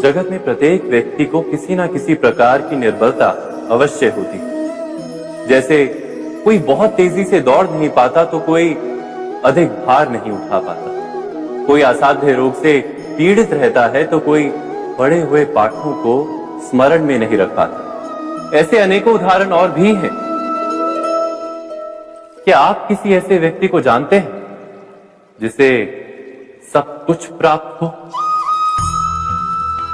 जगत में प्रत्येक व्यक्ति को किसी ना किसी प्रकार की निर्बलता अवश्य होती है। जैसे कोई बहुत तेजी से दौड़ नहीं पाता तो कोई अधिक भार नहीं उठा पाता, कोई असाध्य रोग से पीड़ित रहता है तो कोई पढ़े हुए पाठों को स्मरण में नहीं रख पाता। ऐसे अनेकों उदाहरण और भी हैं। क्या आप किसी ऐसे व्यक्ति को जानते हैं जिसे सब कुछ प्राप्त हो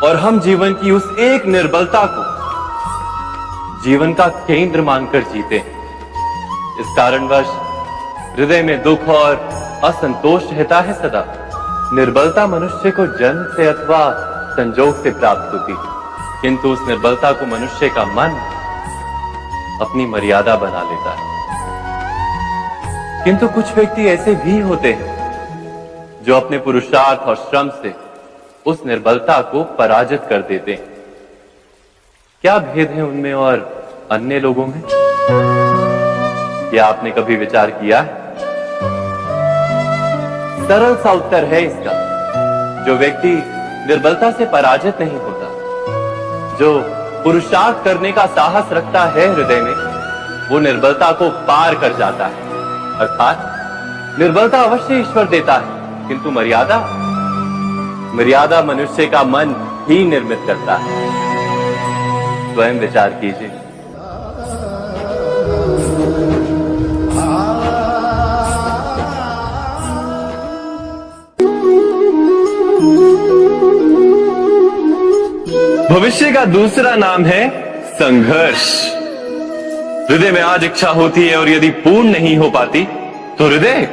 और हम जीवन की उस एक निर्बलता को जीवन का केंद्र मानकर जीते हैं? इस कारणवश हृदय में दुख और असंतोष रहता है सदा। निर्बलता मनुष्य को जन्म से अथवा संजोग से प्राप्त होती है, किंतु उस निर्बलता को मनुष्य का मन अपनी मर्यादा बना लेता है। किंतु कुछ व्यक्ति ऐसे भी होते हैं जो अपने पुरुषार्थ और श्रम से उस निर्बलता को पराजित कर देते हैं। क्या भेद है उनमें और अन्य लोगों में? क्या आपने कभी विचार किया है? सरल सा उत्तर है इसका। जो व्यक्ति निर्बलता से पराजित नहीं होता, जो पुरुषार्थ करने का साहस रखता है हृदय में, वो निर्बलता को पार कर जाता है। अर्थात निर्बलता अवश्य ईश्वर देता है, किंतु मर्यादा मनुष्य का मन ही निर्मित करता है। स्वयं विचार कीजिए। भविष्य का दूसरा नाम है संघर्ष। हृदय में आज इच्छा होती है और यदि पूर्ण नहीं हो पाती तो हृदय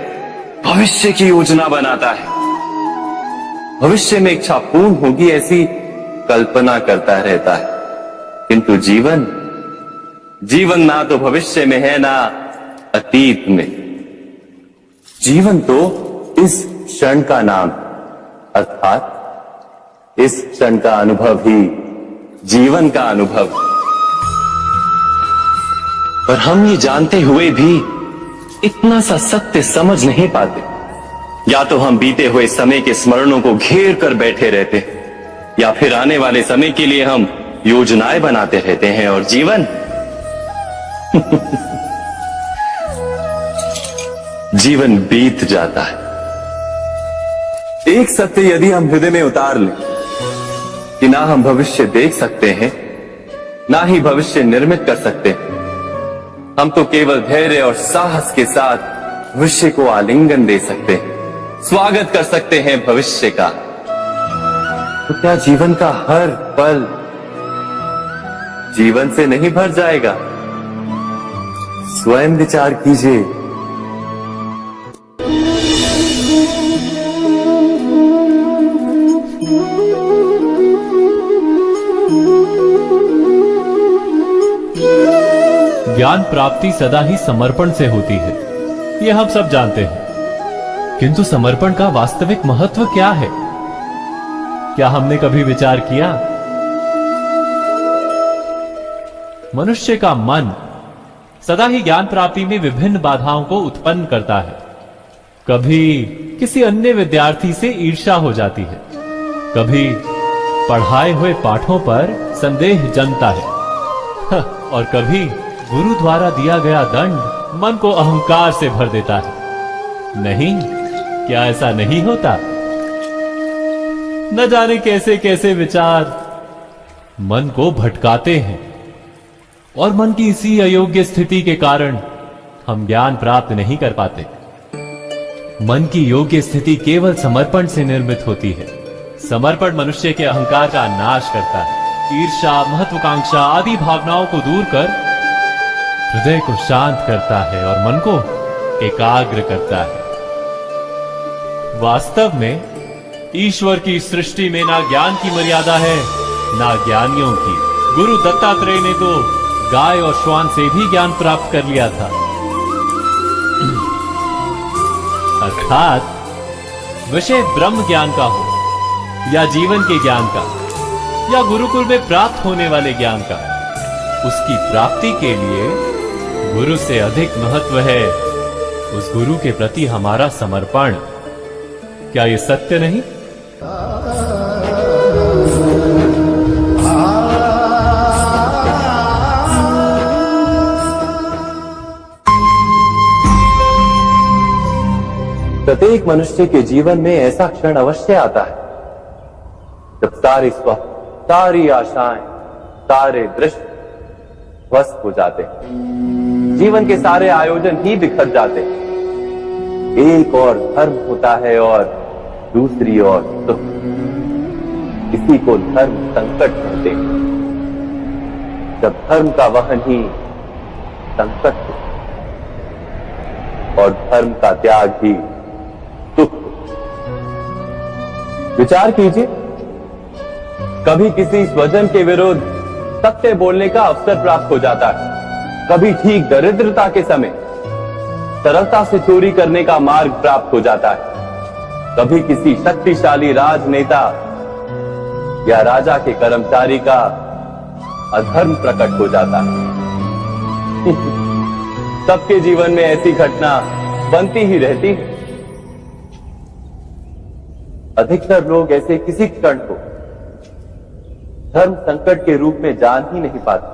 भविष्य की योजना बनाता है। भविष्य में इच्छा पूर्ण होगी ऐसी कल्पना करता रहता है, किंतु जीवन ना तो भविष्य में है ना अतीत में। जीवन तो इस क्षण का नाम, अर्थात इस क्षण का अनुभव ही जीवन का अनुभव। पर हम ये जानते हुए भी इतना सा सत्य समझ नहीं पाते। या तो हम बीते हुए समय के स्मरणों को घेर कर बैठे रहते, या फिर आने वाले समय के लिए हम योजनाएं बनाते रहते हैं। और जीवन जीवन बीत जाता है। एक सत्य यदि हम हृदय में उतार लें कि ना हम भविष्य देख सकते हैं, ना ही भविष्य निर्मित कर सकते हैं, हम तो केवल धैर्य और साहस के साथ भविष्य को आलिंगन दे सकते हैं, स्वागत कर सकते हैं भविष्य का। तो क्या जीवन का हर पल जीवन से नहीं भर जाएगा? स्वयं विचार कीजिए। ज्ञान प्राप्ति सदा ही समर्पण से होती है, यह हम सब जानते हैं। किंतु समर्पण का वास्तविक महत्व क्या है? क्या हमने कभी विचार किया? मनुष्य का मन सदा ही ज्ञान प्राप्ति में विभिन्न बाधाओं को उत्पन्न करता है। कभी किसी अन्य विद्यार्थी से ईर्ष्या हो जाती है, कभी पढ़ाए हुए पाठों पर संदेह जन्मता है, और कभी गुरु द्वारा दिया गया दंड मन को अहंकार से भर देता है। नहीं, क्या ऐसा नहीं होता? न जाने कैसे कैसे विचार मन को भटकाते हैं, और मन की इसी अयोग्य स्थिति के कारण हम ज्ञान प्राप्त नहीं कर पाते। मन की योग्य स्थिति केवल समर्पण से निर्मित होती है। समर्पण मनुष्य के अहंकार का नाश करता है, ईर्ष्या, महत्वाकांक्षा आदि भावनाओं को दूर कर हृदय को शांत करता है और मन को एकाग्र करता है। वास्तव में ईश्वर की सृष्टि में ना ज्ञान की मर्यादा है, ना ज्ञानियों की। गुरु दत्तात्रेय ने तो गाय और श्वान से भी ज्ञान प्राप्त कर लिया था। अर्थात विषय ब्रह्म ज्ञान का हो, या जीवन के ज्ञान का, या गुरुकुल में प्राप्त होने वाले ज्ञान का, उसकी प्राप्ति के लिए गुरु से अधिक महत्व है उस गुरु के प्रति हमारा समर्पण। क्या ये सत्य नहीं? प्रत्येक मनुष्य के जीवन में ऐसा क्षण अवश्य आता है जब सारे स्वप्न, सारी आशाएं, सारे दृश्य ध्वस्त हो जाते हैं। जीवन के सारे आयोजन ही बिखर जाते हैं। एक और धर्म होता है और दूसरी ओर सुख। इसी को धर्म संकट कहते हैं। जब धर्म का वहन ही संकट हो और धर्म का त्याग ही सुख। विचार कीजिए, कभी किसी स्वजन के विरुद्ध सत्य बोलने का अवसर प्राप्त हो जाता है, कभी ठीक दरिद्रता के समय सरलता से चोरी करने का मार्ग प्राप्त हो जाता है, कभी किसी शक्तिशाली राजनेता या राजा के कर्मचारी का अधर्म प्रकट हो जाता है। सबके जीवन में ऐसी घटना बनती ही रहती है। अधिकतर लोग ऐसे किसी क्षण को धर्म संकट के रूप में जान ही नहीं पाते।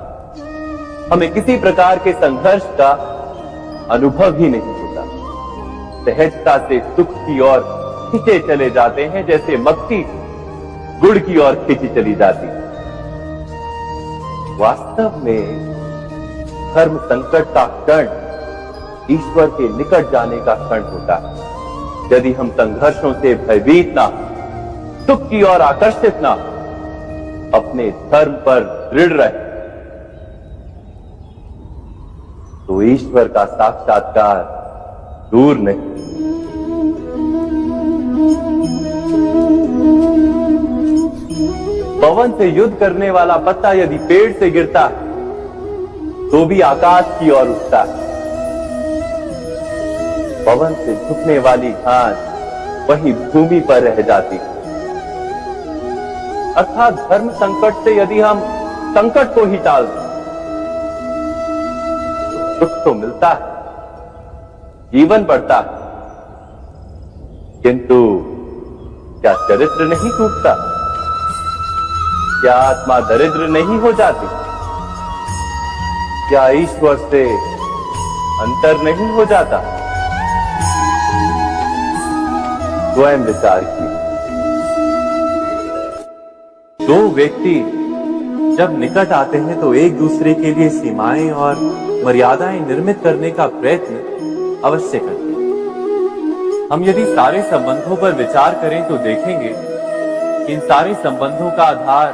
हमें किसी प्रकार के संघर्ष का अनुभव ही नहीं होता। सहजता से सुख की ओर खींचे चले जाते हैं, जैसे मक्खी गुड़ की ओर खींची चली जाती है। वास्तव में धर्म संकट का क्षण ईश्वर के निकट जाने का क्षण होता है। यदि हम संघर्षों से भयभीत ना, सुख की ओर आकर्षित ना, अपने धर्म पर दृढ़ रहे, तो ईश्वर का साक्षात्कार दूर नहीं। पवन से युद्ध करने वाला पत्ता यदि पेड़ से गिरता है तो भी आकाश की ओर उठता है। पवन से झुकने वाली घास वही भूमि पर रह जाती है। अर्थात धर्म संकट से यदि हम संकट को ही टाल दें तो सुख तो मिलता है, जीवन बढ़ता है, किंतु क्या चरित्र नहीं टूटता? क्या आत्मा दरिद्र नहीं हो जाती? क्या ईश्वर से अंतर नहीं हो जाता? स्वयं विचार की। दो व्यक्ति जब निकट आते हैं तो एक दूसरे के लिए सीमाएं और मर्यादाएं निर्मित करने का प्रयत्न अवश्य करते हैं। हम यदि सारे संबंधों पर विचार करें तो देखेंगे कि इन सारे संबंधों का आधार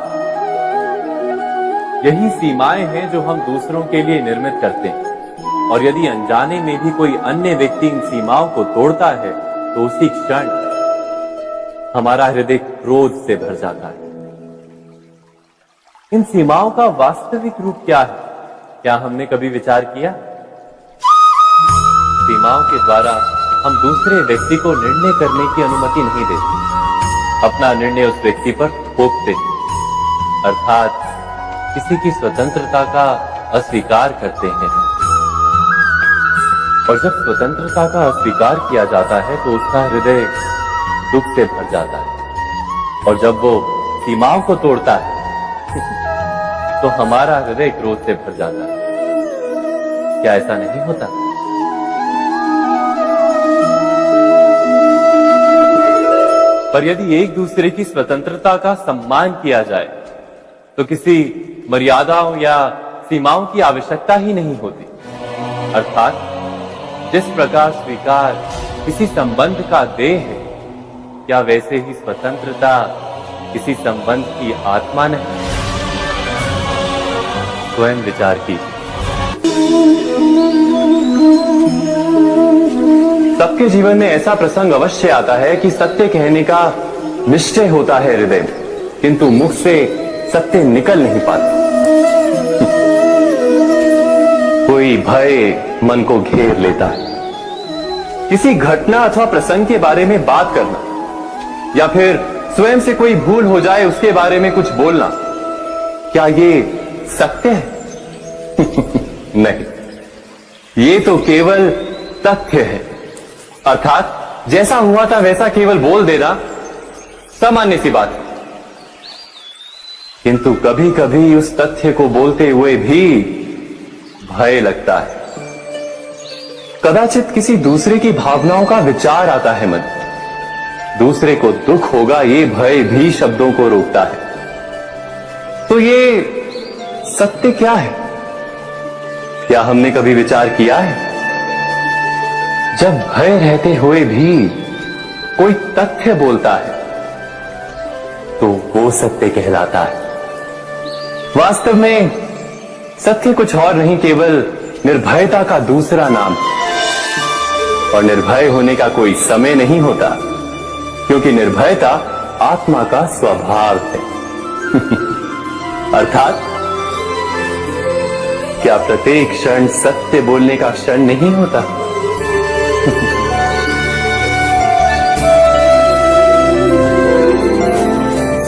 यही सीमाएं हैं जो हम दूसरों के लिए निर्मित करते हैं। और यदि अनजाने में भी कोई अन्य व्यक्ति इन सीमाओं को तोड़ता है तो उसी क्षण हमारा हृदय क्रोध से भर जाता है। इन सीमाओं का वास्तविक रूप क्या है? क्या हमने कभी विचार किया? सीमाओं के द्वारा हम दूसरे व्यक्ति को निर्णय करने की अनुमति नहीं देते। अपना निर्णय उस व्यक्ति पर थोपते हैं, अर्थात किसी की स्वतंत्रता का अस्वीकार करते हैं। और जब स्वतंत्रता का अस्वीकार किया जाता है तो उसका हृदय दुख से भर जाता है। और जब वो सीमाओं को तोड़ता है तो हमारा हृदय क्रोध से भर जाता है। क्या ऐसा नहीं होता? पर यदि एक दूसरे की स्वतंत्रता का सम्मान किया जाए तो किसी मर्यादाओं या सीमाओं की आवश्यकता ही नहीं होती। अर्थात जिस प्रकार स्वीकार किसी संबंध का देह है, क्या वैसे ही स्वतंत्रता किसी संबंध की आत्मा नहीं? स्वयं विचार कीजिए। सबके जीवन में ऐसा प्रसंग अवश्य आता है कि सत्य कहने का निश्चय होता है हृदय में, किंतु मुख से सत्य निकल नहीं पाता। कोई भय मन को घेर लेता है। किसी घटना अथवा प्रसंग के बारे में बात करना या फिर स्वयं से कोई भूल हो जाए उसके बारे में कुछ बोलना, क्या ये सत्य है? नहीं। ये तो केवल तथ्य है, अर्थात जैसा हुआ था वैसा केवल बोल देना सामान्य सी बात है। किंतु कभी कभी उस तथ्य को बोलते हुए भी भय लगता है। कदाचित किसी दूसरे की भावनाओं का विचार आता है मन, दूसरे को दुख होगा ये भय भी शब्दों को रोकता है। तो ये सत्य क्या है? क्या हमने कभी विचार किया है? जब भय रहते हुए भी कोई तथ्य बोलता है तो वो सत्य कहलाता है। वास्तव में सत्य कुछ और नहीं, केवल निर्भयता का दूसरा नाम है। और निर्भय होने का कोई समय नहीं होता, क्योंकि निर्भयता आत्मा का स्वभाव है। अर्थात क्या प्रत्येक क्षण सत्य बोलने का क्षण नहीं होता?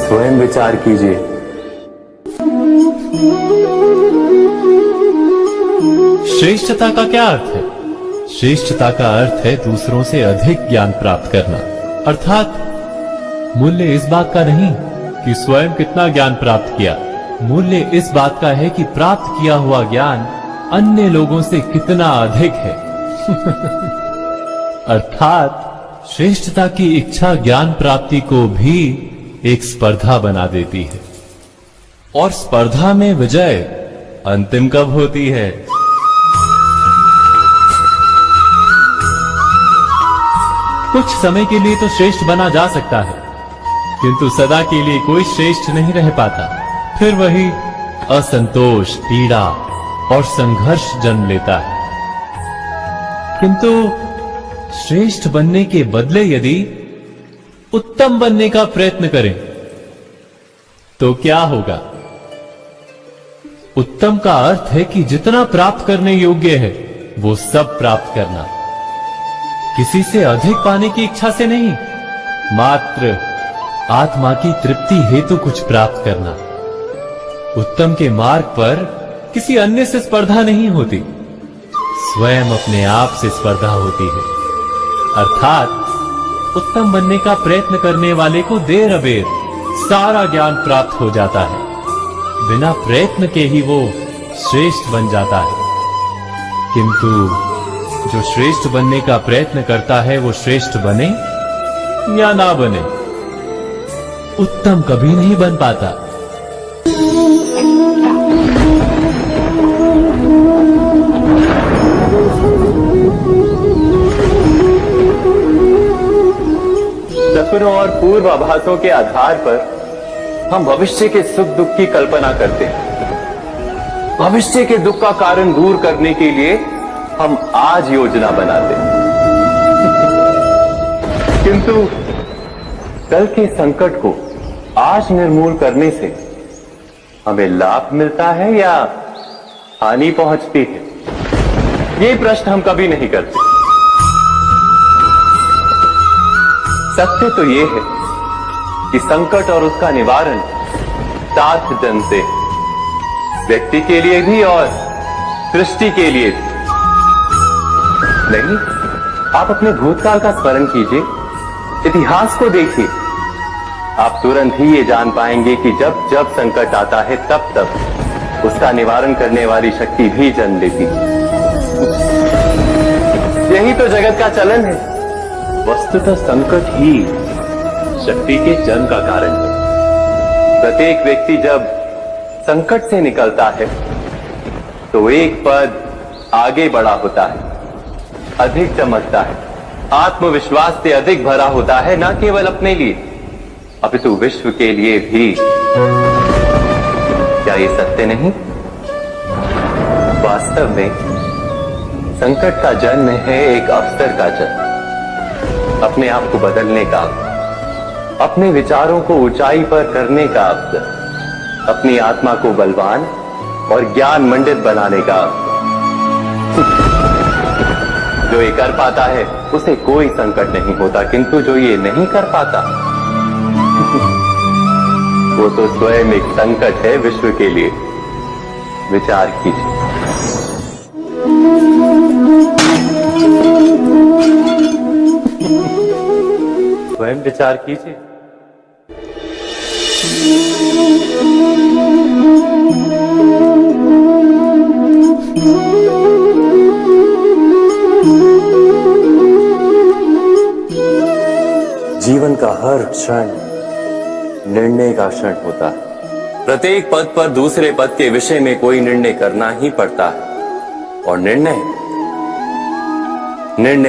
स्वयं विचार कीजिए। श्रेष्ठता का क्या अर्थ है? श्रेष्ठता का अर्थ है दूसरों से अधिक ज्ञान प्राप्त करना। अर्थात मूल्य इस बात का नहीं कि स्वयं कितना ज्ञान प्राप्त किया, मूल्य इस बात का है कि प्राप्त किया हुआ ज्ञान अन्य लोगों से कितना अधिक है। अर्थात श्रेष्ठता की इच्छा ज्ञान प्राप्ति को भी एक स्पर्धा बना देती है। और स्पर्धा में विजय अंतिम कब होती है? कुछ समय के लिए तो श्रेष्ठ बना जा सकता है, किंतु सदा के लिए कोई श्रेष्ठ नहीं रह पाता। फिर वही असंतोष, पीड़ा और संघर्ष जन्म लेता है। किंतु श्रेष्ठ बनने के बदले यदि उत्तम बनने का प्रयत्न करें तो क्या होगा? उत्तम का अर्थ है कि जितना प्राप्त करने योग्य है वो सब प्राप्त करना, किसी से अधिक पाने की इच्छा से नहीं, मात्र आत्मा की तृप्ति हेतु कुछ प्राप्त करना। उत्तम के मार्ग पर किसी अन्य से स्पर्धा नहीं होती, स्वयं अपने आप से स्पर्धा होती है। अर्थात उत्तम बनने का प्रयत्न करने वाले को देर अबेर सारा ज्ञान प्राप्त हो जाता है, बिना प्रयत्न के ही वो श्रेष्ठ बन जाता है। किंतु जो श्रेष्ठ बनने का प्रयत्न करता है वो श्रेष्ठ बने या ना बने, उत्तम कभी नहीं बन पाता। सपनों और पूर्वाभासों के आधार पर हम भविष्य के सुख दुख की कल्पना करते हैं। भविष्य के दुख का कारण दूर करने के लिए हम आज योजना बनाते हैं। किंतु कल के संकट को आज निर्मूल करने से हमें लाभ मिलता है या हानि पहुंचती है? ये प्रश्न हम कभी नहीं करते। सत्य तो ये है कि संकट और उसका निवारण साथ जन से, व्यक्ति के लिए भी और सृष्टि के लिए भी। नहीं, आप अपने भूतकाल का स्मरण कीजिए, इतिहास को देखिए, आप तुरंत ही ये जान पाएंगे कि जब जब संकट आता है तब तब उसका निवारण करने वाली शक्ति भी जन्म लेती है। यही तो जगत का चलन है। वस्तुतः संकट ही शक्ति के जन्म का कारण है। प्रत्येक व्यक्ति जब संकट से निकलता है तो एक पद आगे बढ़ा होता है, अधिक चमकता है, आत्मविश्वास से अधिक भरा होता है, न केवल अपने लिए अपितु विश्व के लिए भी। क्या ये सत्य नहीं? वास्तव में संकट का जन्म है एक अवसर का जन्म, अपने आप को बदलने का, अपने विचारों को ऊंचाई पर करने का अवसर, अपनी आत्मा को बलवान और ज्ञान मंडित बनाने का अवसर। जो ये कर पाता है उसे कोई संकट नहीं होता, किंतु जो ये नहीं कर पाता वो तो स्वयं एक संकट है विश्व के लिए। विचार कीजिए। स्वयं विचार कीजिए। जीवन का हर क्षण निर्णय का क्षण होता है। प्रत्येक पद पर दूसरे पद के विषय में कोई निर्णय करना ही पड़ता है और निर्णय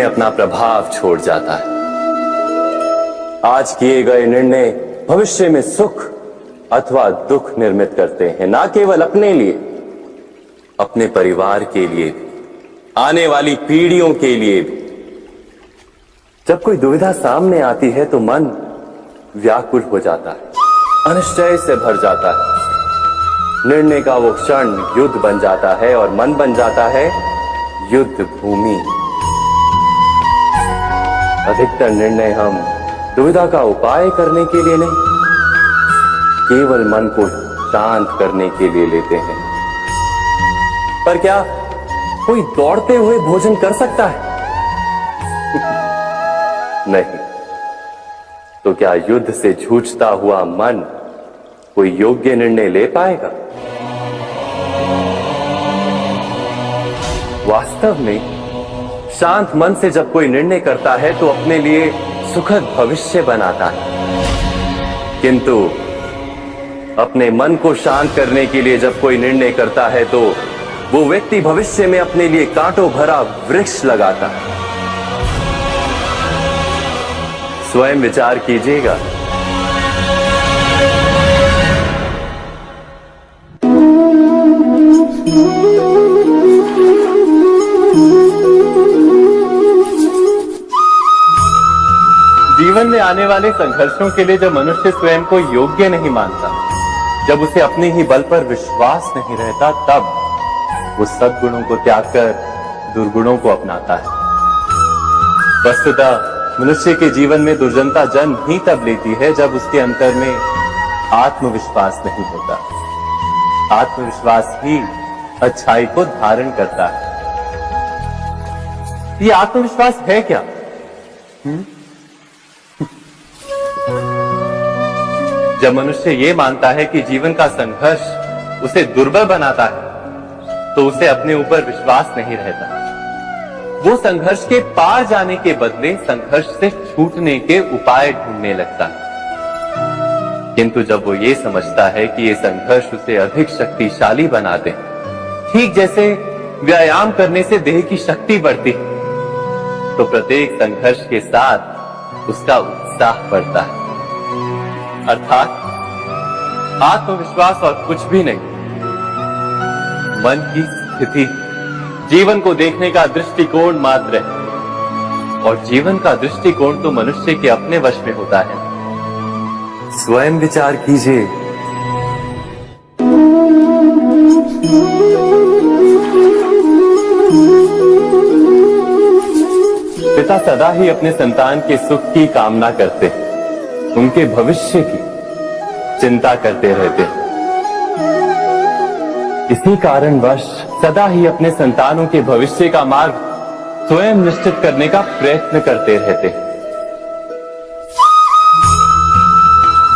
अपना प्रभाव छोड़ जाता है। आज किए गए निर्णय भविष्य में सुख अथवा दुख निर्मित करते हैं, ना केवल अपने लिए, अपने परिवार के लिए भी, आने वाली पीढ़ियों के लिए भी। जब कोई दुविधा सामने आती है तो मन व्याकुल हो जाता है, अनिश्चय से भर जाता है। निर्णय का वो क्षण युद्ध बन जाता है और मन बन जाता है युद्ध भूमि। अधिकतर निर्णय हम दुविधा का उपाय करने के लिए नहीं, केवल मन को शांत करने के लिए लेते हैं। पर क्या कोई दौड़ते हुए भोजन कर सकता है? नहीं। तो क्या युद्ध से जूझता हुआ मन कोई योग्य निर्णय ले पाएगा? वास्तव में शांत मन से जब कोई निर्णय करता है तो अपने लिए सुखद भविष्य बनाता है, किंतु अपने मन को शांत करने के लिए जब कोई निर्णय करता है तो वो व्यक्ति भविष्य में अपने लिए कांटों भरा वृक्ष लगाता है। स्वयं विचार कीजिएगा। जीवन में आने वाले संघर्षों के लिए जब मनुष्य स्वयं को योग्य नहीं मानता, जब उसे अपने ही बल पर विश्वास नहीं रहता, तब वो सद्गुणों को त्याग कर दुर्गुणों को अपनाता है। वस्तुतः मनुष्य के जीवन में दुर्जनता जन्म ही तब लेती है जब उसके अंतर में आत्मविश्वास नहीं होता। आत्मविश्वास ही अच्छाई को धारण करता है। ये आत्मविश्वास है क्या? जब मनुष्य ये मानता है कि जीवन का संघर्ष उसे दुर्बल बनाता है, तो उसे अपने ऊपर विश्वास नहीं रहता। वो संघर्ष के पार जाने के बदले संघर्ष से छूटने के उपाय ढूंढने लगता है। किंतु जब वो ये समझता है कि ये संघर्ष उसे अधिक शक्तिशाली बनाते हैं, ठीक जैसे व्यायाम करने से देह की शक्ति बढ़ती है, तो प्रत्येक संघर्ष के साथ उसका उत्साह बढ़ता है। अर्थात आत्मविश्वास और कुछ भी नहीं, मन की स्थिति, जीवन को देखने का दृष्टिकोण मात्र है। और जीवन का दृष्टिकोण तो मनुष्य के अपने वश में होता है। स्वयं विचार कीजिए। पिता सदा ही अपने संतान के सुख की कामना करते हैं, उनके भविष्य की चिंता करते रहते हैं। इसी कारणवश सदा ही अपने संतानों के भविष्य का मार्ग स्वयं निश्चित करने का प्रयत्न करते रहते हैं।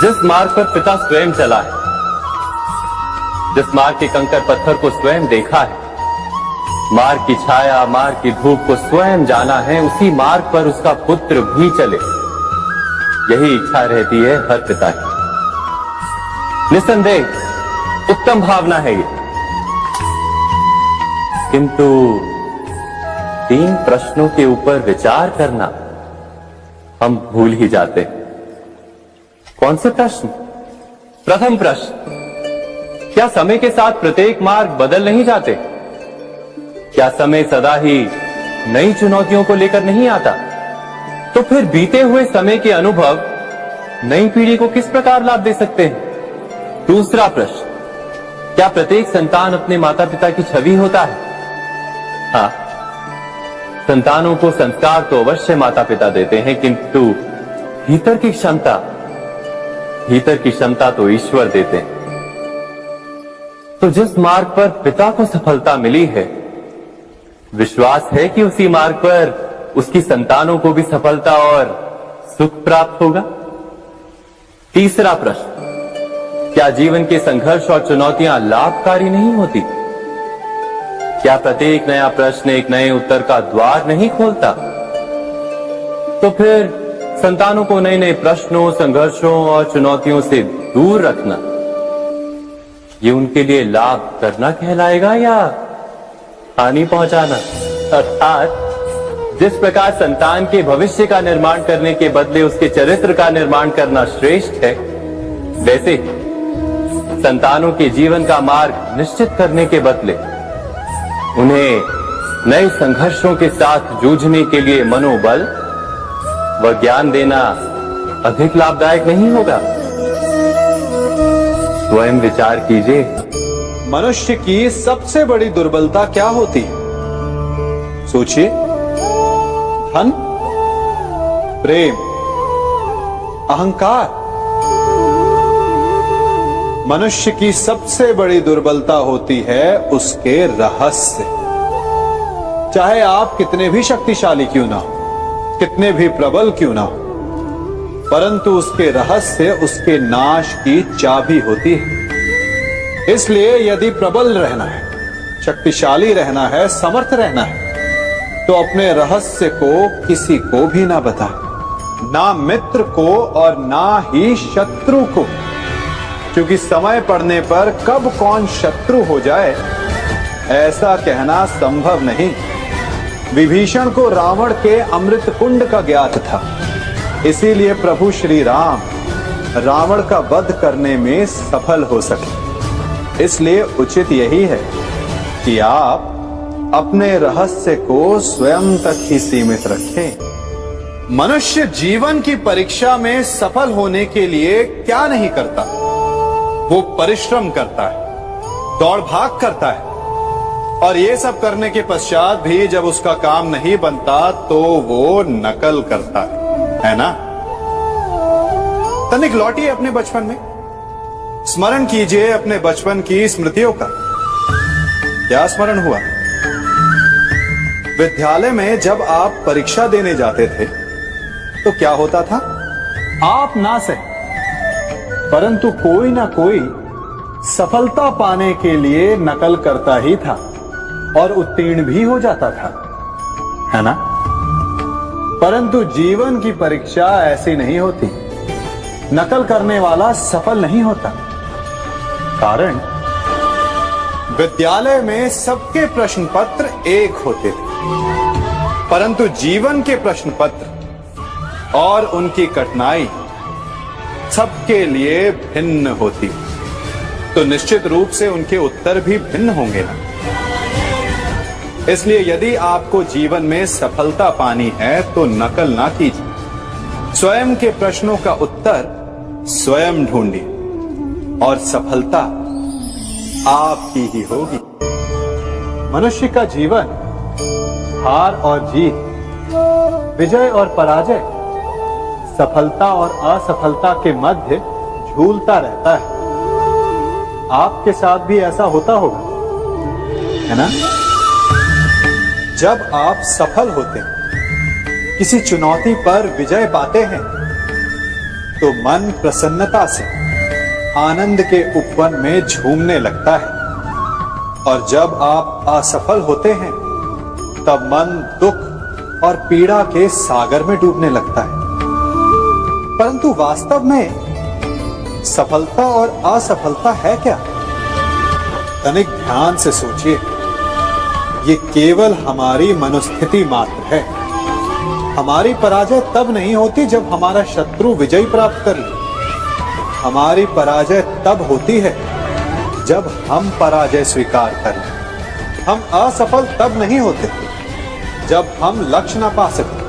जिस मार्ग पर पिता स्वयं चला है, जिस मार्ग के कंकर पत्थर को स्वयं देखा है, मार्ग की छाया, मार्ग की धूप को स्वयं जाना है, उसी मार्ग पर उसका पुत्र भी चले, यही इच्छा रहती है हर पिता की। निसंदेह उत्तम भावना है ये। किंतु 3 प्रश्नों के ऊपर विचार करना हम भूल ही जाते हैं। कौन से प्रश्न? प्रथम प्रश्न, क्या समय के साथ प्रत्येक मार्ग बदल नहीं जाते? क्या समय सदा ही नई चुनौतियों को लेकर नहीं आता? तो फिर बीते हुए समय के अनुभव नई पीढ़ी को किस प्रकार लाभ दे सकते हैं? दूसरा प्रश्न, क्या प्रत्येक संतान अपने माता पिता की छवि होता है? हाँ, संतानों को संस्कार तो अवश्य माता पिता देते हैं, किंतु भीतर की क्षमता तो ईश्वर देते हैं। तो जिस मार्ग पर पिता को सफलता मिली है, विश्वास है कि उसी मार्ग पर उसकी संतानों को भी सफलता और सुख प्राप्त होगा? तीसरा प्रश्न, क्या जीवन के संघर्ष और चुनौतियां लाभकारी नहीं होती? क्या प्रत्येक नया प्रश्न एक नए उत्तर का द्वार नहीं खोलता? तो फिर संतानों को नए नए प्रश्नों, संघर्षों और चुनौतियों से दूर रखना, ये उनके लिए लाभ करना कहलाएगा या हानि पहुंचाना? अर्थात जिस प्रकार संतान के भविष्य का निर्माण करने के बदले उसके चरित्र का निर्माण करना श्रेष्ठ है, वैसे संतानों के जीवन का मार्ग निश्चित करने के बदले उन्हें नए संघर्षों के साथ जूझने के लिए मनोबल व ज्ञान देना अधिक लाभदायक नहीं होगा? स्वयं विचार कीजिए। मनुष्य की सबसे बड़ी दुर्बलता क्या होती है? सोचिए। धन, प्रेम, अहंकार। मनुष्य की सबसे बड़ी दुर्बलता होती है उसके रहस्य। चाहे आप कितने भी शक्तिशाली क्यों ना हो, कितने भी प्रबल क्यों ना हो, परंतु उसके रहस्य उसके नाश की चाबी होती है। इसलिए यदि प्रबल रहना है, शक्तिशाली रहना है, समर्थ रहना है, तो अपने रहस्य को किसी को भी ना बताएं, ना मित्र को और ना ही शत्रु को, क्योंकि समय पड़ने पर कब कौन शत्रु हो जाए ऐसा कहना संभव नहीं। विभीषण को रावण के अमृत कुंड का ज्ञात था, इसीलिए प्रभु श्री राम रावण का वध करने में सफल हो सके। इसलिए उचित यही है कि आप अपने रहस्य को स्वयं तक ही सीमित रखें। मनुष्य जीवन की परीक्षा में सफल होने के लिए क्या नहीं करता? वो परिश्रम करता है, दौड़ भाग करता है, और ये सब करने के पश्चात भी जब उसका काम नहीं बनता तो वो नकल करता है ना? तनिक लौटिए अपने बचपन में, स्मरण कीजिए अपने बचपन की स्मृतियों का। क्या स्मरण हुआ? विद्यालय में जब आप परीक्षा देने जाते थे तो क्या होता था? आप ना सही, परंतु कोई ना कोई सफलता पाने के लिए नकल करता ही था और उत्तीर्ण भी हो जाता था, है ना? परंतु जीवन की परीक्षा ऐसी नहीं होती। नकल करने वाला सफल नहीं होता। कारण विद्यालय में सबके प्रश्न पत्र एक होते थे, परंतु जीवन के प्रश्न पत्र और उनकी कठिनाई सबके लिए भिन्न होती, तो निश्चित रूप से उनके उत्तर भी भिन्न होंगे ना। इसलिए यदि आपको जीवन में सफलता पानी है तो नकल ना कीजिए, स्वयं के प्रश्नों का उत्तर स्वयं ढूंढिए और सफलता आपकी ही होगी। मनुष्य का जीवन हार और जीत, विजय और पराजय, सफलता और असफलता के मध्य झूलता रहता है। आपके साथ भी ऐसा होता होगा, है ना? जब आप सफल होते हैं, किसी चुनौती पर विजय पाते हैं, तो मन प्रसन्नता से आनंद के उपवन में झूमने लगता है, और जब आप असफल होते हैं तब मन दुख और पीड़ा के सागर में डूबने लगता है। परंतु वास्तव में सफलता और असफलता है क्या? तनिक ध्यान से सोचिए। ये केवल हमारी मनोस्थिति मात्र है। हमारी पराजय तब नहीं होती जब हमारा शत्रु विजय प्राप्त कर ले। हमारी पराजय तब होती है जब हम पराजय स्वीकार कर लें। हम असफल तब नहीं होते जब हम लक्ष्य न पा सके।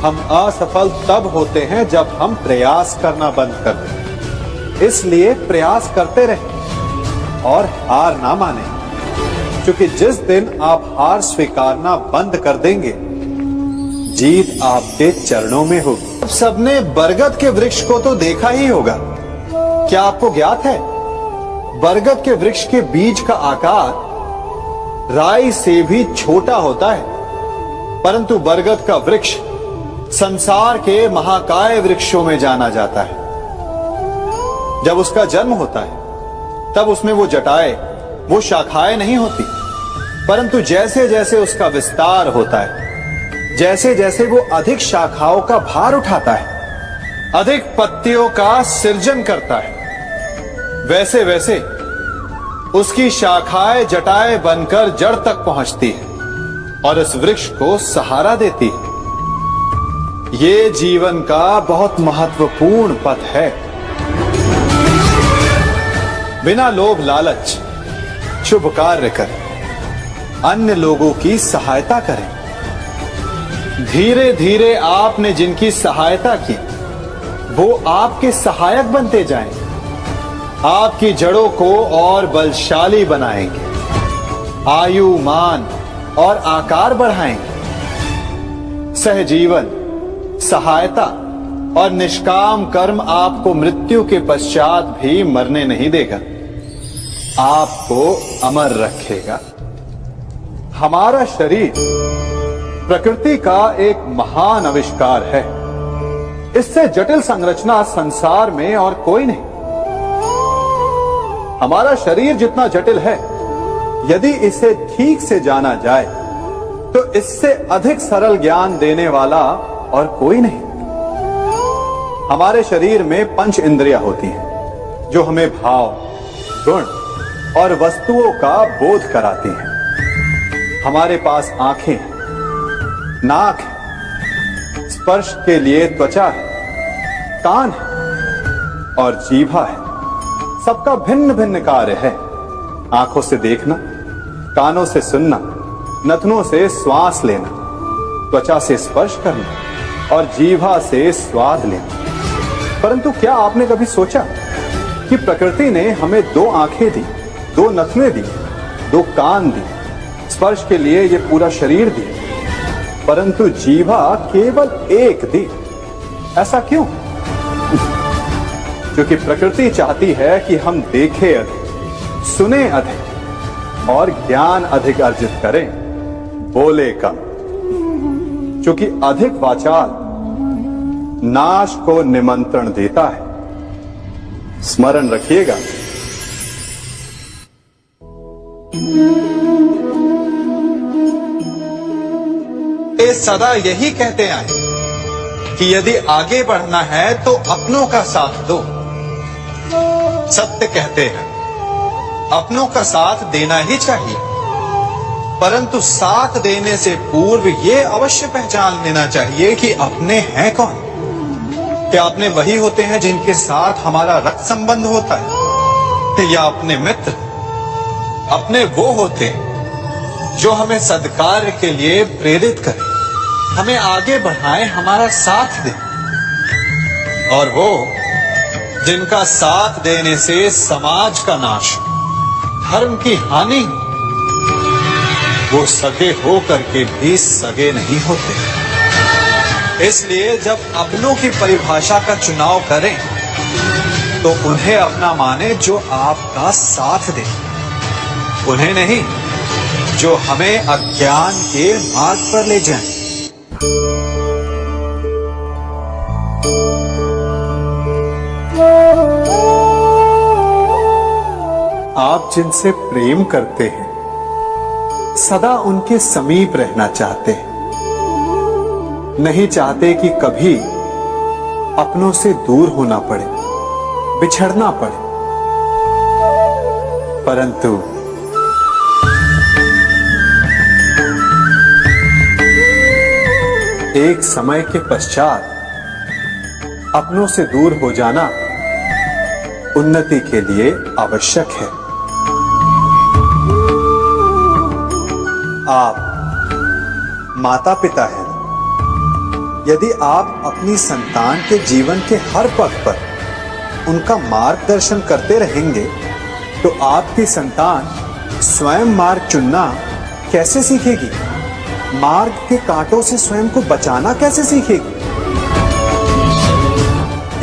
हम असफल तब होते हैं जब हम प्रयास करना बंद कर दें। इसलिए प्रयास करते रहें और हार ना माने, क्योंकि जिस दिन आप हार स्वीकारना बंद कर देंगे, जीत आपके चरणों में होगी। अब सबने बरगद के वृक्ष को तो देखा ही होगा। क्या आपको ज्ञात है बरगद के वृक्ष के बीज का आकार राई से भी छोटा होता है, परंतु बरगद का वृक्ष संसार के महाकाय वृक्षों में जाना जाता है। जब उसका जन्म होता है तब उसमें वो जटाएं, वो शाखाएं नहीं होती, परंतु जैसे जैसे उसका विस्तार होता है, जैसे जैसे वो अधिक शाखाओं का भार उठाता है, अधिक पत्तियों का सृजन करता है, वैसे वैसे उसकी शाखाएं जटाएं बनकर जड़ तक पहुंचती है और इस वृक्ष को सहारा देती है। ये जीवन का बहुत महत्वपूर्ण पथ है। बिना लोभ लालच शुभ कार्य कर अन्य लोगों की सहायता करें। धीरे धीरे आपने जिनकी सहायता की वो आपके सहायक बनते जाएं, आपकी जड़ों को और बलशाली बनाएंगे, आयु मान और आकार बढ़ाएंगे। सहजीवन, सहायता और निष्काम कर्म आपको मृत्यु के पश्चात भी मरने नहीं देगा, आपको अमर रखेगा। हमारा शरीर प्रकृति का एक महान आविष्कार है। इससे जटिल संरचना संसार में और कोई नहीं। हमारा शरीर जितना जटिल है, यदि इसे ठीक से जाना जाए तो इससे अधिक सरल ज्ञान देने वाला और कोई नहीं। हमारे शरीर में पंच इंद्रियां होती हैं जो हमें भाव, गुण और वस्तुओं का बोध कराती हैं। हमारे पास आंखें हैं, नाक है, स्पर्श के लिए त्वचा है, कान है और जीभा है। सबका भिन्न भिन्न कार्य है। आंखों से देखना, कानों से सुनना, नथनों से श्वास लेना, त्वचा से स्पर्श करना और जीभा से स्वाद लेना। परंतु क्या आपने कभी सोचा कि प्रकृति ने हमें 2 आंखें दी, 2 नथने दी, 2 कान दी, स्पर्श के लिए ये पूरा शरीर दिया, परंतु जीभा केवल 1 दी? ऐसा क्यों? क्योंकि प्रकृति चाहती है कि हम देखें अधिक, सुने अधिक और ज्ञान अधिक अर्जित करें, बोले कम। क्योंकि अधिक वाचाल नाश को निमंत्रण देता है। स्मरण रखिएगा। ये सदा यही कहते आए कि यदि आगे बढ़ना है तो अपनों का साथ दो। सत्य कहते हैं, अपनों का साथ देना ही चाहिए, परंतु साथ देने से पूर्व ये अवश्य पहचान लेना चाहिए कि अपने हैं कौन। क्या अपने वही होते हैं जिनके साथ हमारा रक्त संबंध होता है, या अपने मित्र? अपने वो होते हैं जो हमें सद्कार्य के लिए प्रेरित करें, हमें आगे बढ़ाएं, हमारा साथ दें। और वो जिनका साथ देने से समाज का नाश, धर्म की हानि, वो सगे हो करके भी सगे नहीं होते। इसलिए जब अपनों की परिभाषा का चुनाव करें तो उन्हें अपना माने जो आपका साथ दे, उन्हें नहीं जो हमें अज्ञान के मार्ग पर ले जाएं। आप जिनसे प्रेम करते हैं सदा उनके समीप रहना चाहते हैं, नहीं चाहते कि कभी अपनों से दूर होना पड़े, बिछड़ना पड़े। परंतु एक समय के पश्चात अपनों से दूर हो जाना उन्नति के लिए आवश्यक है। आप माता पिता हैं। यदि आप अपनी संतान के जीवन के हर पग पर उनका मार्गदर्शन करते रहेंगे तो आपकी संतान स्वयं मार्ग चुनना कैसे सीखेगी? मार्ग के कांटों से स्वयं को बचाना कैसे सीखेगी?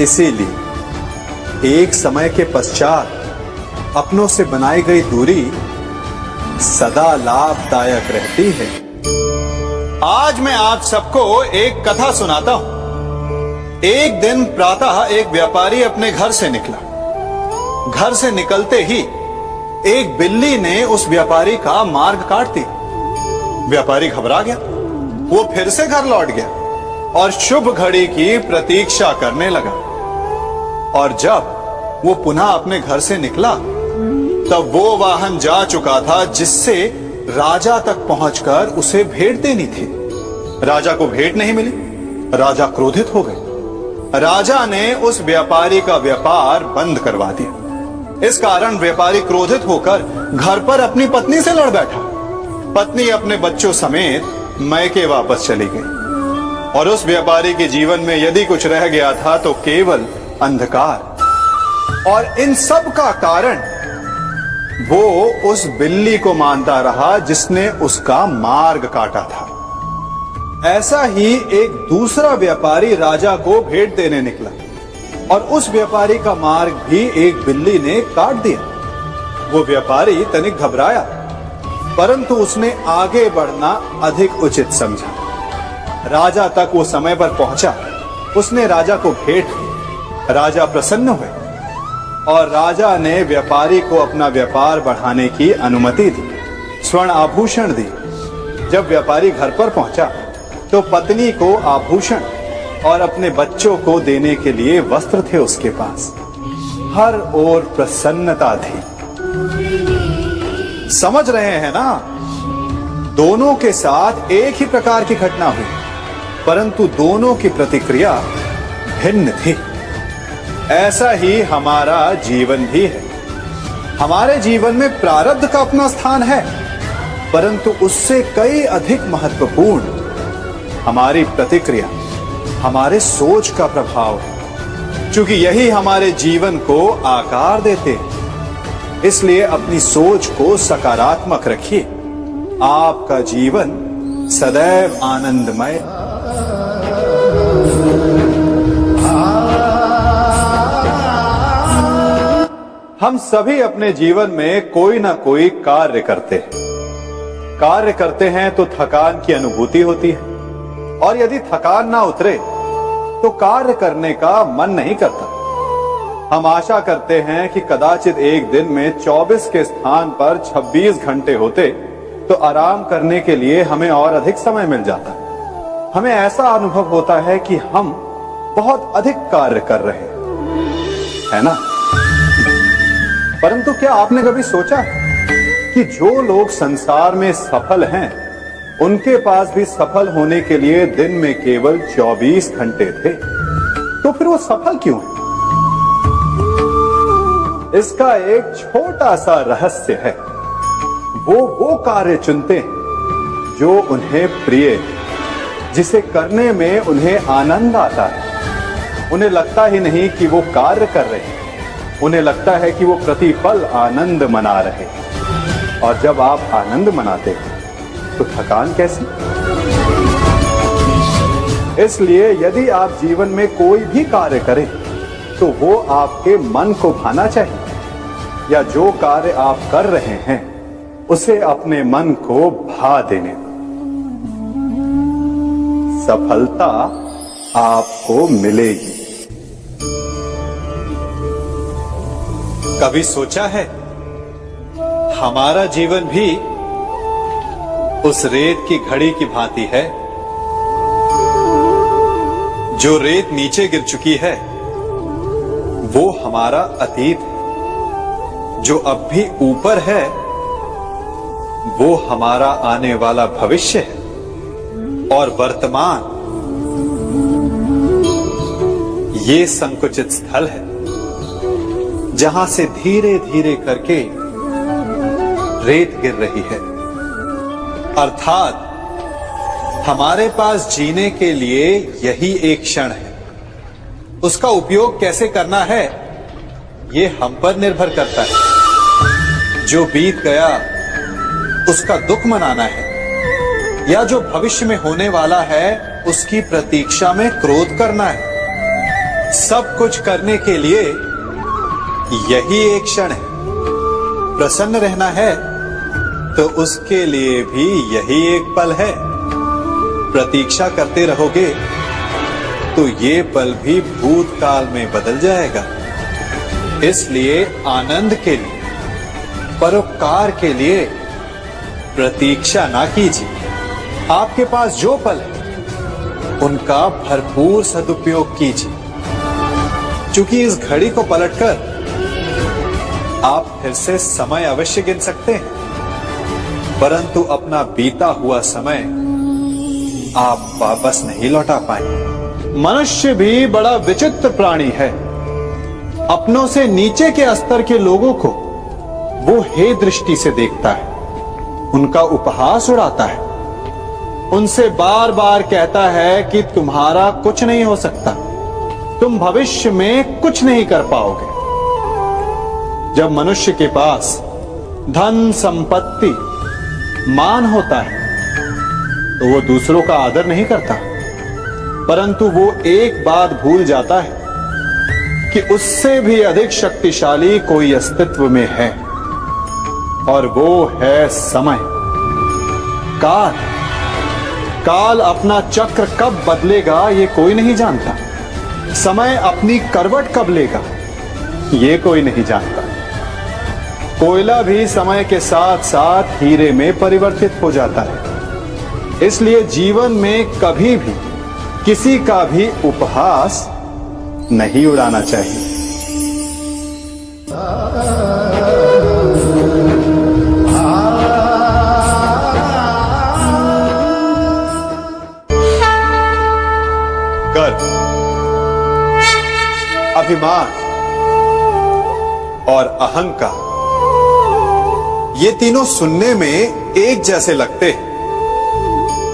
इसीलिए एक समय के पश्चात अपनों से बनाई गई दूरी सदा लाभदायक रहती है। आज मैं आप सबको एक कथा सुनाता हूं। एक दिन प्रातः एक व्यापारी अपने घर से निकला। घर से निकलते ही एक बिल्ली ने उस व्यापारी का मार्ग काट दिया। व्यापारी घबरा गया। वो फिर से घर लौट गया और शुभ घड़ी की प्रतीक्षा करने लगा। और जब वो पुनः अपने घर से निकला तब वो वाहन जा चुका था जिससे राजा तक पहुंचकर उसे भेंट देनी थी। राजा को भेंट नहीं मिली। राजा क्रोधित हो गए। राजा ने उस व्यापारी का व्यापार बंद करवा दिया। इस कारण व्यापारी क्रोधित होकर घर पर अपनी पत्नी से लड़ बैठा। पत्नी अपने बच्चों समेत मैके वापस चली गई और उस व्यापारी के जीवन में यदि कुछ रह गया था तो केवल अंधकार। और इन सब का कारण वो उस बिल्ली को मानता रहा जिसने उसका मार्ग काटा था। ऐसा ही एक दूसरा व्यापारी राजा को भेंट देने निकला और उस व्यापारी का मार्ग भी एक बिल्ली ने काट दिया। वो व्यापारी तनिक घबराया, परंतु उसने आगे बढ़ना अधिक उचित समझा। राजा तक वो समय पर पहुंचा। उसने राजा को भेंट दी। राजा प्रसन्न हुए और राजा ने व्यापारी को अपना व्यापार बढ़ाने की अनुमति दी, स्वर्ण आभूषण दी। जब व्यापारी घर पर पहुंचा तो पत्नी को आभूषण और अपने बच्चों को देने के लिए वस्त्र थे उसके पास। हर ओर प्रसन्नता थी। समझ रहे हैं ना? दोनों के साथ एक ही प्रकार की घटना हुई, परंतु दोनों की प्रतिक्रिया भिन्न थी। ऐसा ही हमारा जीवन भी है। हमारे जीवन में प्रारब्ध का अपना स्थान है, परंतु उससे कई अधिक महत्वपूर्ण हमारी प्रतिक्रिया, हमारे सोच का प्रभाव है, क्योंकि यही हमारे जीवन को आकार देते हैं। इसलिए अपनी सोच को सकारात्मक रखिए। आपका जीवन सदैव आनंदमय। हम सभी अपने जीवन में कोई ना कोई कार्य करते हैं। कार्य करते हैं तो थकान की अनुभूति होती है और यदि थकान ना उतरे तो कार्य करने का मन नहीं करता। हम आशा करते हैं कि कदाचित एक दिन में 24 के स्थान पर 26 घंटे होते तो आराम करने के लिए हमें और अधिक समय मिल जाता। हमें ऐसा अनुभव होता है कि हम बहुत अधिक कार्य कर रहे हैं, है ना? परंतु क्या आपने कभी सोचा कि जो लोग संसार में सफल हैं, उनके पास भी सफल होने के लिए दिन में केवल 24 घंटे थे? तो फिर वो सफल क्यों है? इसका एक छोटा सा रहस्य है। वो कार्य चुनते हैं जो उन्हें प्रिय है, जिसे करने में उन्हें आनंद आता है। उन्हें लगता ही नहीं कि वो कार्य कर रहे हैं, उन्हें लगता है कि वो प्रतिपल आनंद मना रहे हैं। और जब आप आनंद मनाते हैं तो थकान कैसी? इसलिए यदि आप जीवन में कोई भी कार्य करें तो वो आपके मन को भाना चाहिए, या जो कार्य आप कर रहे हैं उसे अपने मन को भा देने दो। सफलता आपको मिलेगी। कभी सोचा है हमारा जीवन भी उस रेत की घड़ी की भांति है? जो रेत नीचे गिर चुकी है वो हमारा अतीत है, जो अब भी ऊपर है वो हमारा आने वाला भविष्य है, और वर्तमान ये संकुचित स्थल है जहां से धीरे धीरे करके रेत गिर रही है। अर्थात हमारे पास जीने के लिए यही एक क्षण है। उसका उपयोग कैसे करना है ये हम पर निर्भर करता है। जो बीत गया उसका दुख मनाना है, या जो भविष्य में होने वाला है उसकी प्रतीक्षा में क्रोध करना है। सब कुछ करने के लिए यही एक क्षण है। प्रसन्न रहना है तो उसके लिए भी यही एक पल है। प्रतीक्षा करते रहोगे तो ये पल भी भूतकाल में बदल जाएगा। इसलिए आनंद के लिए, परोपकार के लिए प्रतीक्षा ना कीजिए। आपके पास जो पल है उनका भरपूर सदुपयोग कीजिए, क्योंकि इस घड़ी को पलटकर आप फिर से समय अवश्य गिन सकते हैं, परंतु अपना बीता हुआ समय आप वापस नहीं लौटा पाएंगे। मनुष्य भी बड़ा विचित्र प्राणी है। अपनों से नीचे के स्तर के लोगों को वो हे दृष्टि से देखता है, उनका उपहास उड़ाता है, उनसे बार बार कहता है कि तुम्हारा कुछ नहीं हो सकता, तुम भविष्य में कुछ नहीं कर पाओगे। जब मनुष्य के पास धन, संपत्ति, मान होता है तो वो दूसरों का आदर नहीं करता, परंतु वो एक बात भूल जाता है कि उससे भी अधिक शक्तिशाली कोई अस्तित्व में है, और वो है समय। काल काल अपना चक्र कब बदलेगा ये कोई नहीं जानता। समय अपनी करवट कब लेगा ये कोई नहीं जानता। कोयला भी समय के साथ साथ हीरे में परिवर्तित हो जाता है। इसलिए जीवन में कभी भी किसी का भी उपहास नहीं उड़ाना चाहिए। गर्व, अभिमान और अहंकार, ये तीनों सुनने में एक जैसे लगते हैं,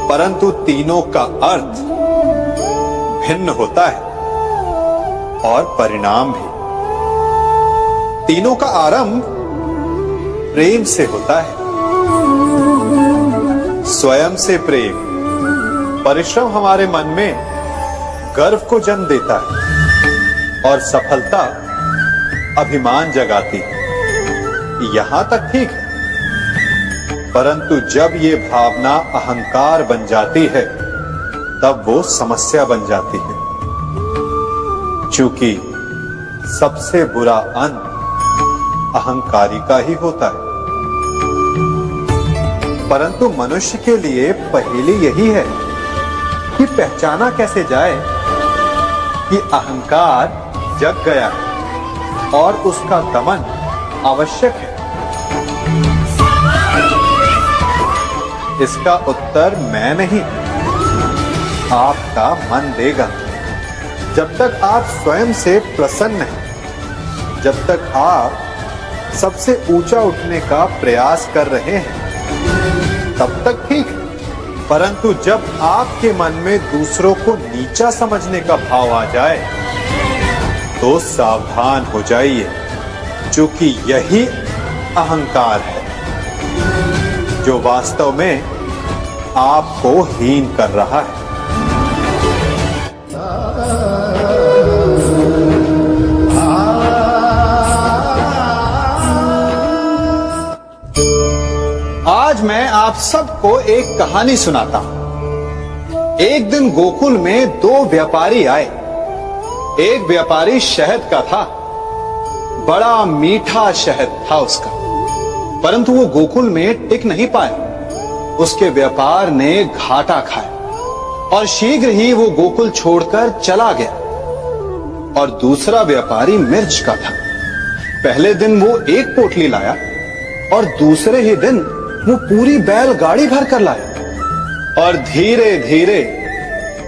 परंतु तीनों का अर्थ भिन्न होता है और परिणाम भी। तीनों का आरंभ प्रेम से होता है। स्वयं से प्रेम, परिश्रम हमारे मन में गर्व को जन्म देता है और सफलता अभिमान जगाती है। यहां तक ठीक है, परंतु जब ये भावना अहंकार बन जाती है तब वो समस्या बन जाती है, क्योंकि सबसे बुरा अंत अहंकारी का ही होता है। परंतु मनुष्य के लिए पहेली यही है कि पहचाना कैसे जाए कि अहंकार जग गया है और उसका दमन आवश्यक है। इसका उत्तर मैं नहीं, आपका मन देगा। जब तक आप स्वयं से प्रसन्न हैं, जब तक आप सबसे ऊंचा उठने का प्रयास कर रहे हैं, तब तक ठीक है। परंतु जब आपके मन में दूसरों को नीचा समझने का भाव आ जाए तो सावधान हो जाइए, क्योंकि यही अहंकार है जो वास्तव में आपको हीन कर रहा है। आज मैं आप सबको एक कहानी सुनाता हूं। एक दिन गोकुल में दो व्यापारी आए। एक व्यापारी शहद का था, बड़ा मीठा शहद था उसका, परंतु वो गोकुल में टिक नहीं पाया। उसके व्यापार ने घाटा खाया और शीघ्र ही वो गोकुल छोड़कर चला गया। और दूसरा व्यापारी मिर्च का था। पहले दिन वो एक पोटली लाया और दूसरे ही दिन वो पूरी बैलगाड़ी भर कर लाया, और धीरे धीरे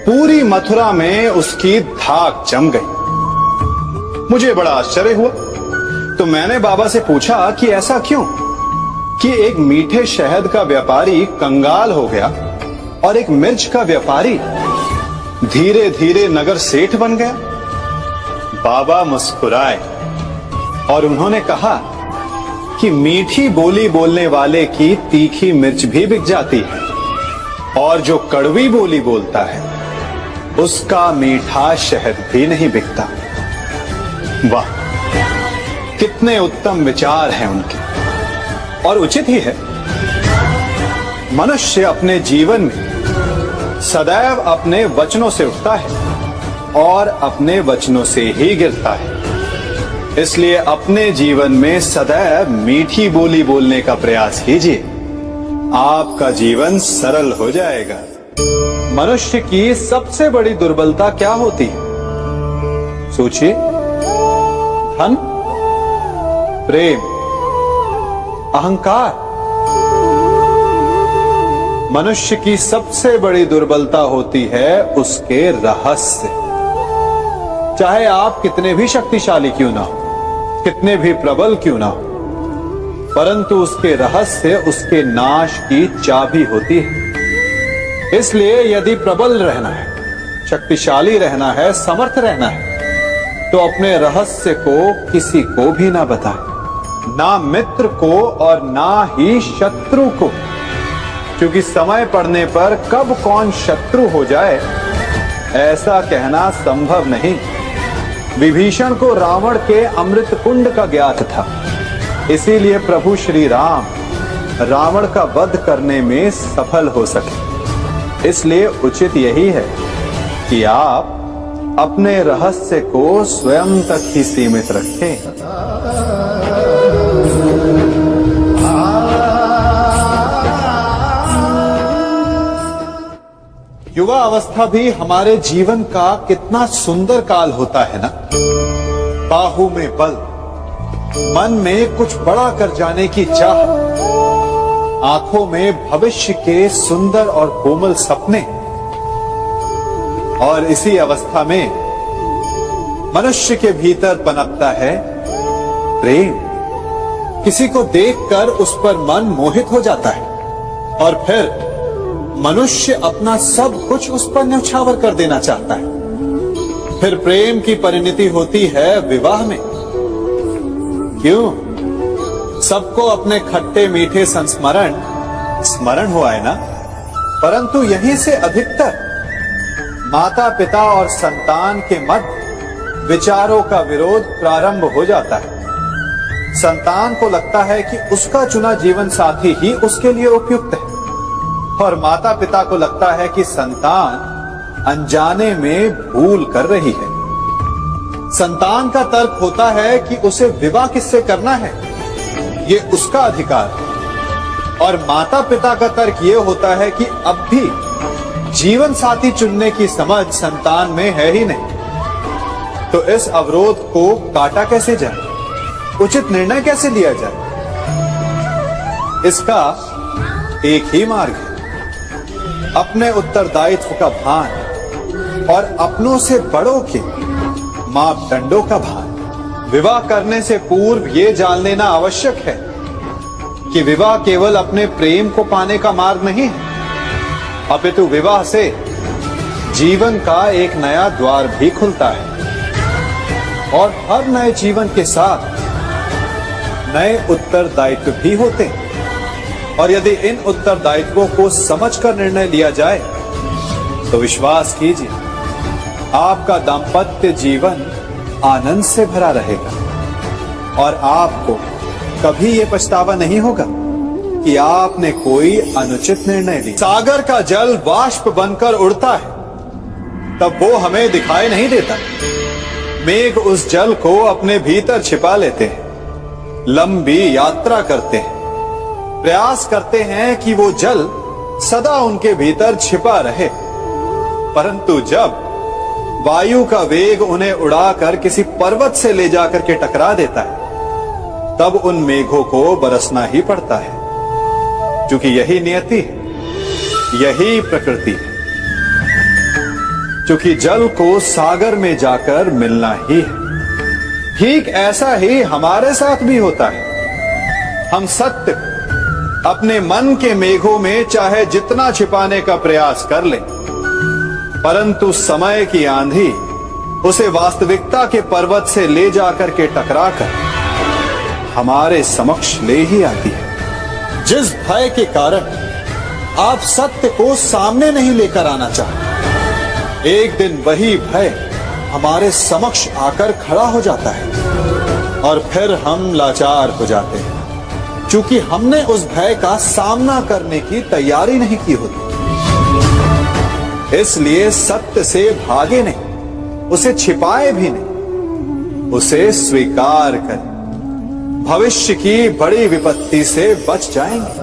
पूरी मथुरा में उसकी धाक जम गई। मुझे बड़ा आश्चर्य हुआ, तो मैंने बाबा से पूछा कि ऐसा क्यों कि एक मीठे शहद का व्यापारी कंगाल हो गया और एक मिर्च का व्यापारी धीरे धीरे नगर सेठ बन गया। बाबा मुस्कुराए और उन्होंने कहा कि मीठी बोली बोलने वाले की तीखी मिर्च भी बिक जाती है, और जो कड़वी बोली बोलता है उसका मीठा शहद भी नहीं बिकता। वाह, कितने उत्तम विचार हैं उनके, और उचित ही है। मनुष्य अपने जीवन में सदैव अपने वचनों से उठता है और अपने वचनों से ही गिरता है। इसलिए अपने जीवन में सदैव मीठी बोली बोलने का प्रयास कीजिए, आपका जीवन सरल हो जाएगा। मनुष्य की सबसे बड़ी दुर्बलता क्या होती है? सोचिए। धन, प्रेम, अहंकार। मनुष्य की सबसे बड़ी दुर्बलता होती है उसके रहस्य। चाहे आप कितने भी शक्तिशाली क्यों ना हो, कितने भी प्रबल क्यों ना हो, परंतु उसके रहस्य उसके नाश की चाबी होती है। इसलिए यदि प्रबल रहना है, शक्तिशाली रहना है, समर्थ रहना है, तो अपने रहस्य को किसी को भी ना बताए, ना मित्र को और ना ही शत्रु को, क्योंकि समय पड़ने पर कब कौन शत्रु हो जाए ऐसा कहना संभव नहीं। विभीषण को रावण के अमृत कुंड का ज्ञात था, इसीलिए प्रभु श्री राम रावण का वध करने में सफल हो सके। इसलिए उचित यही है कि आप अपने रहस्य को स्वयं तक ही सीमित रखें। युवा अवस्था भी हमारे जीवन का कितना सुंदर काल होता है ना। बाहु में बल, मन में कुछ बड़ा कर जाने की चाह, आंखों में भविष्य के सुंदर और कोमल सपने। और इसी अवस्था में मनुष्य के भीतर पनपता है प्रेम। किसी को देखकर उस पर मन मोहित हो जाता है और फिर मनुष्य अपना सब कुछ उस पर न्यौछावर कर देना चाहता है। फिर प्रेम की परिणति होती है विवाह में। क्यों? सबको अपने खट्टे मीठे संस्मरण स्मरण हुआ है ना, परंतु यहीं से अधिकतर माता पिता और संतान के मध्य विचारों का विरोध प्रारंभ हो जाता है। संतान को लगता है कि उसका चुना जीवन साथी ही उसके लिए उपयुक्त है, और माता पिता को लगता है कि संतान अनजाने में भूल कर रही है। संतान का तर्क होता है कि उसे विवाह किससे करना है, ये उसका अधिकार है, और माता पिता का तर्क ये होता है कि अब भी जीवन साथी चुनने की समझ संतान में है ही नहीं। तो इस अवरोध को काटा कैसे जाए, उचित निर्णय कैसे लिया जाए? इसका एक ही मार्ग है, अपने उत्तरदायित्व का भान और अपनों से बड़ों के मापदंडों का भान। विवाह करने से पूर्व ये जान लेना आवश्यक है कि विवाह केवल अपने प्रेम को पाने का मार्ग नहीं है, अपितु विवाह से जीवन का एक नया द्वार भी खुलता है, और हर नए जीवन के साथ नए उत्तरदायित्व भी होते हैं। और यदि इन उत्तरदायित्वों को समझकर निर्णय लिया जाए तो विश्वास कीजिए आपका दाम्पत्य जीवन आनंद से भरा रहेगा और आपको कभी ये पछतावा नहीं होगा कि आपने कोई अनुचित निर्णय लिया। सागर का जल वाष्प बनकर उड़ता है, तब वो हमें दिखाई नहीं देता। मेघ उस जल को अपने भीतर छिपा लेते हैं, लंबी यात्रा करते हैं, प्रयास करते हैं कि वो जल सदा उनके भीतर छिपा रहे, परंतु जब वायु का वेग उन्हें उड़ाकर किसी पर्वत से ले जाकर के टकरा देता है, तब उन मेघों को बरसना ही पड़ता है, क्योंकि यही नियति है, यही प्रकृति है। क्योंकि जल को सागर में जाकर मिलना ही है। ठीक ऐसा ही हमारे साथ भी होता है। हम सत्य अपने मन के मेघों में चाहे जितना छिपाने का प्रयास कर लें, परंतु समय की आंधी उसे वास्तविकता के पर्वत से ले जाकर के टकराकर हमारे समक्ष ले ही आती है। जिस भय के कारण आप सत्य को सामने नहीं लेकर आना चाहते, एक दिन वही भय हमारे समक्ष आकर खड़ा हो जाता है और फिर हम लाचार हो जाते हैं, क्योंकि हमने उस भय का सामना करने की तैयारी नहीं की होती। इसलिए सत्य से भागे नहीं, उसे छिपाए भी नहीं, उसे स्वीकार करें। भविष्य की बड़ी विपत्ति से बच जाएंगे।